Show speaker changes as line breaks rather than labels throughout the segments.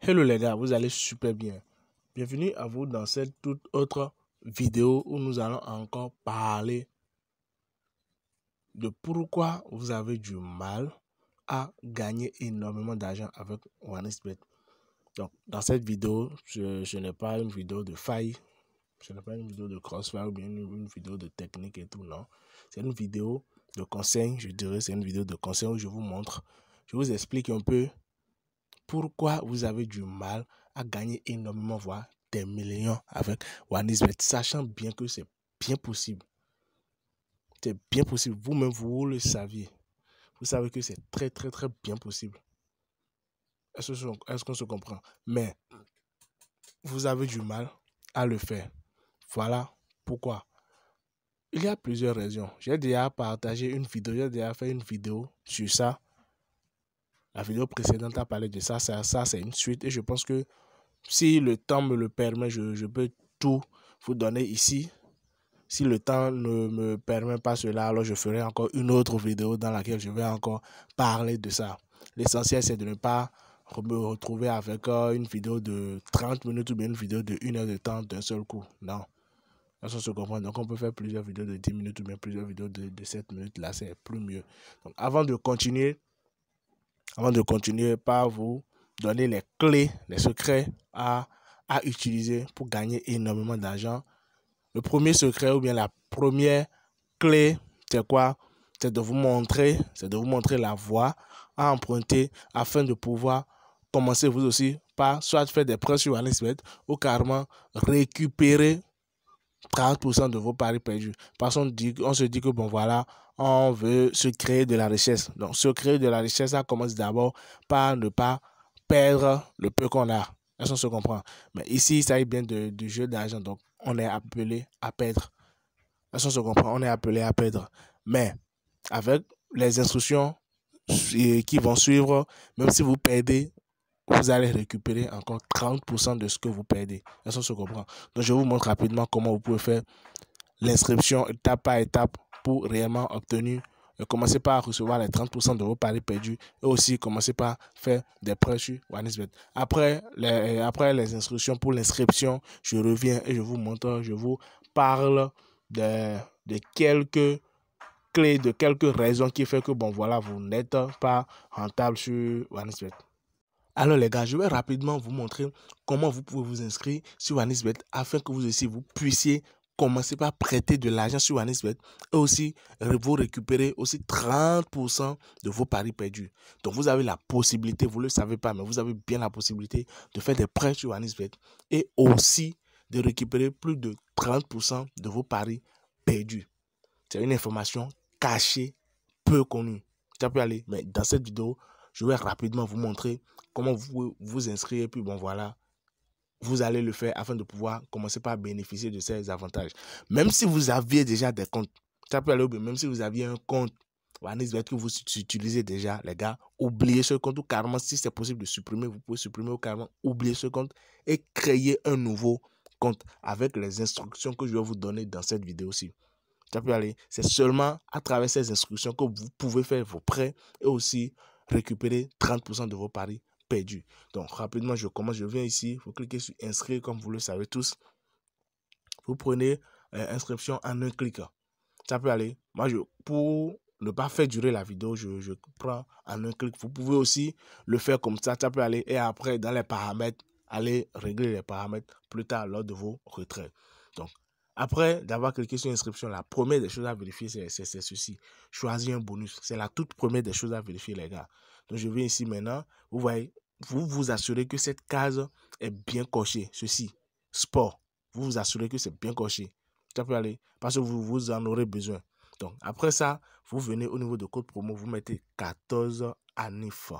Hello les gars, vous allez super bien. Bienvenue à vous dans cette toute autre vidéo où nous allons encore parler de pourquoi vous avez du mal à gagner énormément d'argent avec OneXBet. Donc, dans cette vidéo, ce n'est pas une vidéo de faille, ce n'est pas une vidéo de crossfire ou bien une vidéo de technique et tout, non. C'est une vidéo de conseil, je dirais, c'est une vidéo de conseil où je vous montre, je vous explique un peu pourquoi vous avez du mal à gagner énormément, voire des millions avec OneXBet, sachant bien que c'est bien possible. C'est bien possible. Vous-même, vous le saviez. Vous savez que c'est très bien possible. Est-ce qu'on se comprend? Mais vous avez du mal à le faire. Voilà pourquoi. Il y a plusieurs raisons. J'ai déjà partagé une vidéo, j'ai déjà fait une vidéo sur ça. La vidéo précédente a parlé de ça. Ça c'est une suite. Et je pense que si le temps me le permet, je peux tout vous donner ici. Si le temps ne me permet pas cela, alors je ferai encore une autre vidéo dans laquelle je vais encore parler de ça. L'essentiel, c'est de ne pas me retrouver avec une vidéo de 30 minutes ou bien une vidéo de 1 heure de temps d'un seul coup. Non. Ça se comprend. Donc, on peut faire plusieurs vidéos de 10 minutes ou bien plusieurs vidéos de 7 minutes. Là, c'est plus mieux. Donc, avant de continuer par vous donner les clés, les secrets à utiliser pour gagner énormément d'argent, le premier secret ou bien la première clé, c'est quoi? C'est de vous montrer la voie à emprunter afin de pouvoir commencer vous aussi par soit faire des prêts sur OneXBet ou carrément récupérer 30% de vos paris perdus. Parce qu'on se dit que bon voilà, on veut se créer de la richesse. Donc se créer de la richesse, ça commence d'abord par ne pas perdre le peu qu'on a. Est-ce qu'on se comprend? Mais ici, ça est bien du jeu d'argent. Donc on est appelé à perdre. Est-ce qu'on se comprend? On est appelé à perdre. Mais avec les instructions qui vont suivre, même si vous perdez, vous allez récupérer encore 30% de ce que vous perdez. Est-ce qu'on se comprend? Donc, je vous montre rapidement comment vous pouvez faire l'inscription étape par étape pour réellement obtenir. Commencez par recevoir les 30% de vos paris perdus et aussi commencez par faire des prêts sur OneXBet. Après les instructions pour l'inscription, je reviens et je vous montre, je vous parle de quelques clés, de quelques raisons qui font que bon voilà, vous n'êtes pas rentable sur OneXBet. Alors les gars, je vais rapidement vous montrer comment vous pouvez vous inscrire sur OneXBet afin que vous aussi vous puissiez commencer par prêter de l'argent sur OneXBet et aussi vous récupérer aussi 30% de vos paris perdus. Donc vous avez la possibilité, vous ne le savez pas, mais vous avez bien la possibilité de faire des prêts sur OneXBet et aussi de récupérer plus de 30% de vos paris perdus. C'est une information cachée, peu connue. Ça peut aller, mais dans cette vidéo, je vais rapidement vous montrer comment vous vous inscrire et puis bon voilà, vous allez le faire afin de pouvoir commencer par bénéficier de ces avantages. Même si vous aviez déjà des comptes, ça peut aller, même si vous aviez un compte OneXBet que vous utilisez déjà, les gars, oubliez ce compte ou carrément, si c'est possible de supprimer, vous pouvez supprimer ou carrément oublier ce compte et créer un nouveau compte avec les instructions que je vais vous donner dans cette vidéo-ci. Ça peut aller. C'est seulement à travers ces instructions que vous pouvez faire vos prêts et aussi récupérer 30% de vos paris perdus. Donc, rapidement, je commence. Je viens ici. Vous cliquez sur inscrire comme vous le savez tous. Vous prenez inscription en un clic. Ça peut aller. Moi, pour ne pas faire durer la vidéo, je prends en un clic. Vous pouvez aussi le faire comme ça. Ça peut aller. Et après, dans les paramètres, allez régler les paramètres plus tard lors de vos retraits. Donc, après d'avoir cliqué sur inscription, la première des choses à vérifier, c'est ceci. Choisir un bonus. C'est la toute première des choses à vérifier, les gars. Donc, je viens ici maintenant. Vous voyez, vous vous assurez que cette case est bien cochée. Ceci, sport. Vous vous assurez que c'est bien coché. Ça peut aller parce que vous en aurez besoin. Donc, après ça, vous venez au niveau de code promo, vous mettez 14 ANIF.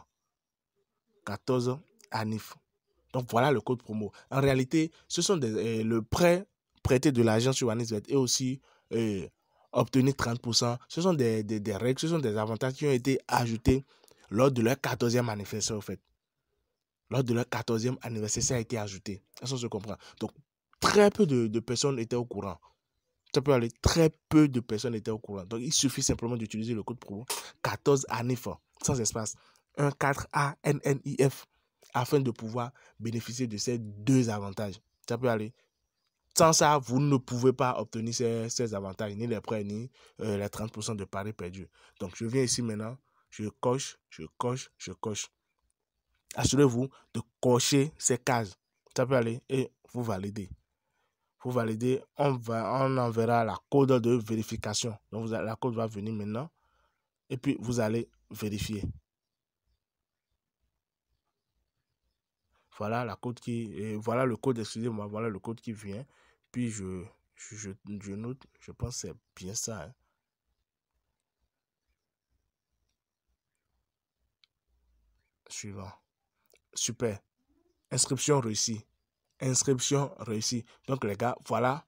14 ANIF. Donc, voilà le code promo. En réalité, ce sont le prêter de l'argent sur OneXBet et aussi obtenir 30%. Ce sont des règles, ce sont des avantages qui ont été ajoutés lors de leur 14e anniversaire, en fait. Lors de leur 14e anniversaire, ça a été ajouté. Ça se comprend. Donc, très peu de personnes étaient au courant. Ça peut aller, très peu de personnes étaient au courant. Donc, il suffit simplement d'utiliser le code promo 14 ANIF, sans espace. 14 ANNIF. afin de pouvoir bénéficier de ces deux avantages. Ça peut aller. Sans ça, vous ne pouvez pas obtenir ces avantages, ni les prêts, ni les 30% de paris perdus. Donc, je viens ici maintenant, je coche, je coche, je coche. Assurez-vous de cocher ces cases. Ça peut aller et vous validez. Vous validez, on enverra la code de vérification. Donc, la code va venir maintenant et puis vous allez vérifier. Voilà la code voilà le code, excusez-moi, voilà le code qui vient. Puis je note, je pense que c'est bien ça. Hein. Suivant. Super. Inscription réussie. Inscription réussie. Donc les gars, voilà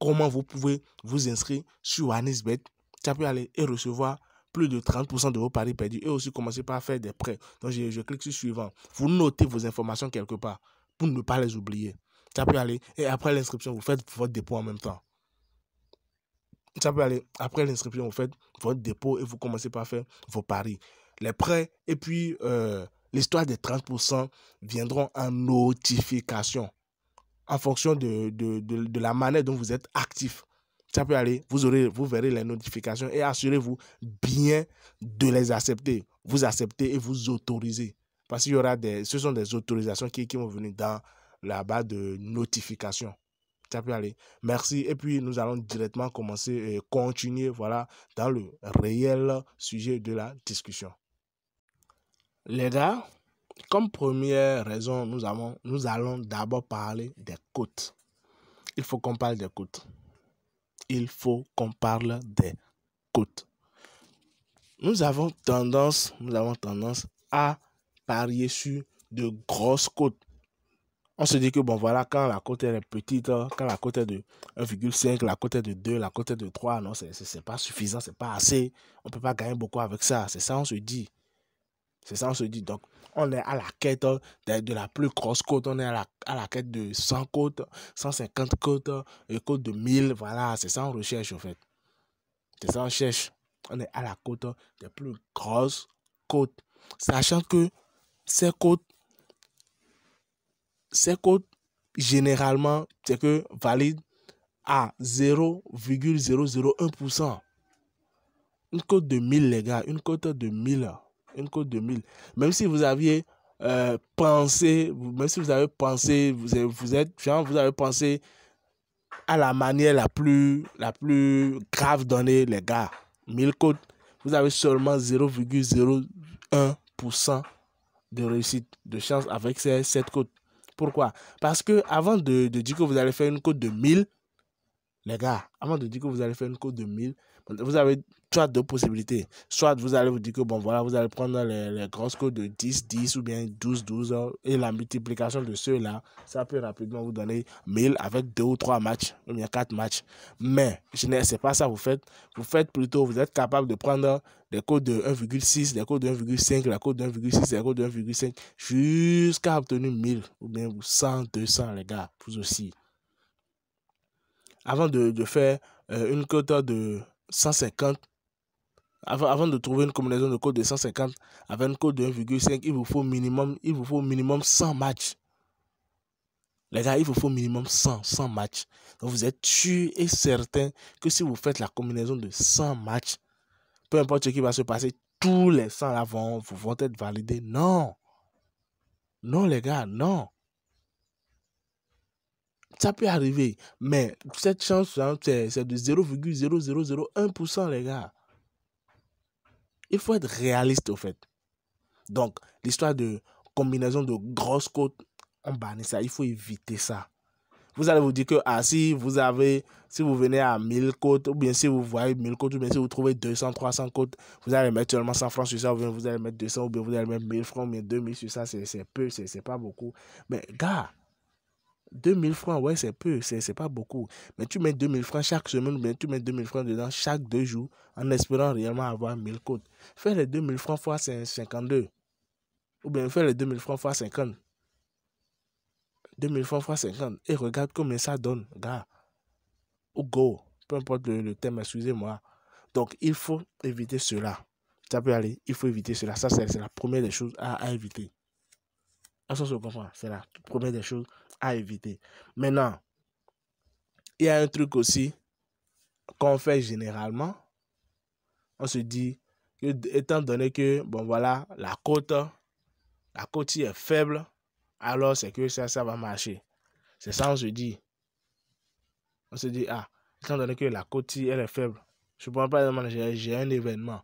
comment vous pouvez vous inscrire sur OneXBet. Ça peut aller et recevoir plus de 30% de vos paris perdus et aussi commencer par faire des prêts. Donc je clique sur suivant. Vous notez vos informations quelque part pour ne pas les oublier. Ça peut aller et après l'inscription, vous faites votre dépôt en même temps. Ça peut aller après l'inscription, vous faites votre dépôt et vous commencez par faire vos paris. Les prêts et puis l'histoire des 30% viendront en notification en fonction de la manière dont vous êtes actif. Ça peut aller, vous verrez les notifications et assurez-vous bien de les accepter. Vous acceptez et vous autorisez. Parce qu'il y aura ce sont des autorisations qui vont venir dans la barre de notification. Ça peut aller. Merci. Et puis, nous allons directement commencer et continuer, voilà, dans le réel sujet de la discussion. Les gars, comme première raison, nous allons d'abord parler des cotes. Il faut qu'on parle des cotes. Il faut qu'on parle des cotes. Nous avons tendance à parier sur de grosses cotes. On se dit que bon voilà, quand la cote est petite, quand la cote est de 1,5, la cote est de 2, la cote est de 3, non, c'est pas suffisant, c'est pas assez. On peut pas gagner beaucoup avec ça. C'est ça on se dit. C'est ça on se dit. Donc, on est à la quête de la plus grosse cote. On est à la quête de 100 cotes, 150 cotes, et cotes de 1000. Voilà, c'est ça on recherche en fait. C'est ça on cherche. On est à la cote des plus grosses cotes. Sachant que ces cotes, généralement, c'est que valide à 0,001%. Une cote de 1000, les gars, une cote de 1000. Une cote de 1000. Même si vous aviez pensé, vous avez pensé à la manière la plus grave donnée, les gars. 1000 cotes, vous avez seulement 0,01% de réussite, de chance avec cette cote. Pourquoi? Parce que avant de dire que vous allez faire une cote de 1000, les gars, avant de dire que vous allez faire une cote de 1000, vous avez soit deux possibilités. Soit vous allez vous dire que bon voilà, vous allez prendre les grosses cotes de 10, 10 ou bien 12, 12 et la multiplication de ceux-là, ça peut rapidement vous donner 1000 avec 2 ou 3 matchs, ou bien 4 matchs. Mais c'est pas ça vous faites. Vous faites plutôt, vous êtes capable de prendre des cotes de 1,6, des cotes de 1,5, la cote de 1,6, des cotes de 1,5 jusqu'à obtenir 1000 ou bien 100, 200 les gars, vous aussi. Avant de faire une cote de 150, avant de trouver une combinaison de cote de 150 avec une cote de 1,5, il vous faut minimum 100 matchs. Les gars, il vous faut minimum 100 matchs. Donc vous êtes sûr et certain que si vous faites la combinaison de 100 matchs, peu importe ce qui va se passer, tous les 100 là vont être validés. Non. Non, les gars, non. Ça peut arriver, mais cette chance, c'est de 0,0001%, les gars. Il faut être réaliste, au fait. Donc, l'histoire de combinaison de grosses cotes, on bannit ça. Il faut éviter ça. Vous allez vous dire que si vous venez à 1000 cotes, ou bien si vous voyez 1000 cotes, ou bien si vous trouvez 200, 300 cotes, vous allez mettre seulement 100 francs sur ça, ou bien vous allez mettre 200, ou bien vous allez mettre 1000 francs, ou bien 2000 sur ça, c'est peu, c'est pas beaucoup. Mais, gars, 2000 francs, ouais, c'est peu, c'est pas beaucoup. Mais tu mets 2000 francs chaque semaine, mais tu mets 2000 francs dedans chaque 2 jours en espérant réellement avoir 1000 cotes. Fais les 2000 francs fois 52. Ou bien fais les 2000 francs fois 50. 2000 francs fois 50. Et regarde combien ça donne, gars. Ou go. Peu importe le thème, excusez-moi. Donc, il faut éviter cela. Ça peut aller, il faut éviter cela. Ça, c'est la première des choses à éviter. Est-ce qu'on se comprend? C'est la première des choses à éviter. Maintenant, il y a un truc aussi qu'on fait généralement. On se dit que, étant donné que, bon voilà, la côte est faible, alors c'est que ça va marcher. C'est ça, on se dit. On se dit, ah, étant donné que la côte elle est faible, je ne prends pas vraiment, j'ai un événement.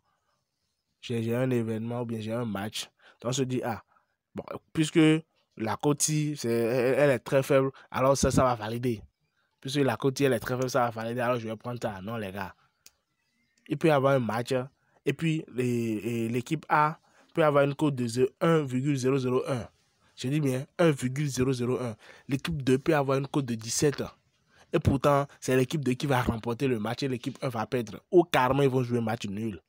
J'ai un événement ou bien j'ai un match. Donc on se dit, ah, bon, puisque la côte elle est très faible, alors ça va valider. Puisque la côte elle est très faible, ça va valider, alors je vais prendre ça. Non, les gars. Il peut y avoir un match, et puis l'équipe A peut avoir une cote de 1,001. Je dis bien 1,001. L'équipe 2 peut avoir une cote de 17. Et pourtant, c'est l'équipe 2 qui va remporter le match et l'équipe 1 va perdre. Ou carrément, ils vont jouer un match nul.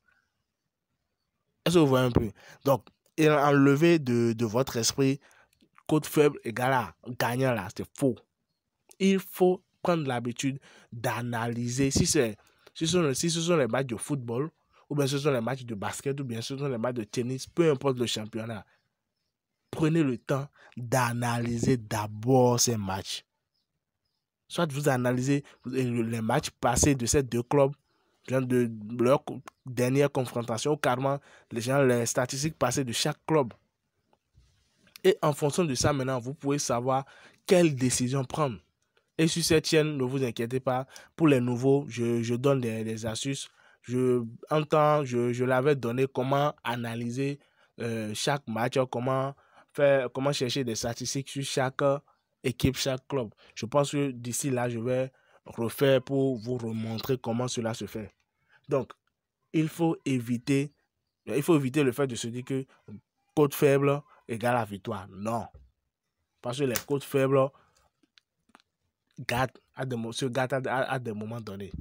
Est-ce que vous voyez un peu? Donc, enlever de votre esprit cote faible égale à gagnant là, c'est faux. Il faut prendre l'habitude d'analyser si ce sont les matchs de football, ou bien ce sont les matchs de basket, ou bien ce sont les matchs de tennis, peu importe le championnat. Prenez le temps d'analyser d'abord ces matchs. Soit vous analysez les matchs passés de ces deux clubs, de leur dernière confrontation, ou carrément les statistiques passées de chaque club. Et en fonction de ça, maintenant, vous pouvez savoir quelle décision prendre. Et sur cette chaîne, ne vous inquiétez pas, pour les nouveaux, je donne des astuces. Je l'avais donné comment analyser chaque match, comment chercher des statistiques sur chaque équipe, chaque club. Je pense que d'ici là, je vais refaire pour vous remontrer comment cela se fait. Donc, il faut éviter le fait de se dire que cote faible égale à victoire. Non. Parce que les cotes faibles se gâtent à des moments donnés.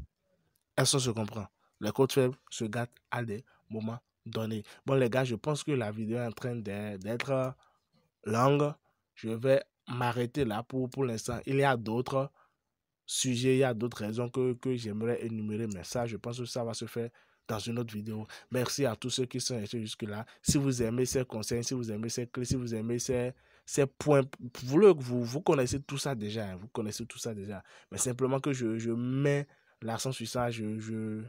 Est-ce qu'on se comprend? Les cotes faibles se gâtent à des moments donnés. Bon, les gars, je pense que la vidéo est en train d'être longue. Je vais m'arrêter là pour l'instant. Il y a d'autres sujets, il y a d'autres raisons que j'aimerais énumérer, mais ça, je pense que ça va se faire dans une autre vidéo. Merci à tous ceux qui sont restés jusque-là. Si vous aimez ces conseils, si vous aimez ces clés, si vous aimez ces points, vous connaissez tout ça déjà, hein, vous connaissez tout ça déjà. Mais simplement que je mets l'accent sur ça, je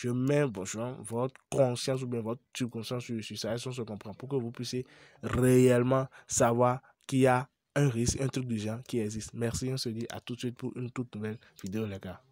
mets votre conscience ou bien votre subconscience sur ça, et ça se comprend, pour que vous puissiez réellement savoir qu'il y a un risque, un truc du genre qui existe. Merci, on se dit à tout de suite pour une toute nouvelle vidéo, les gars.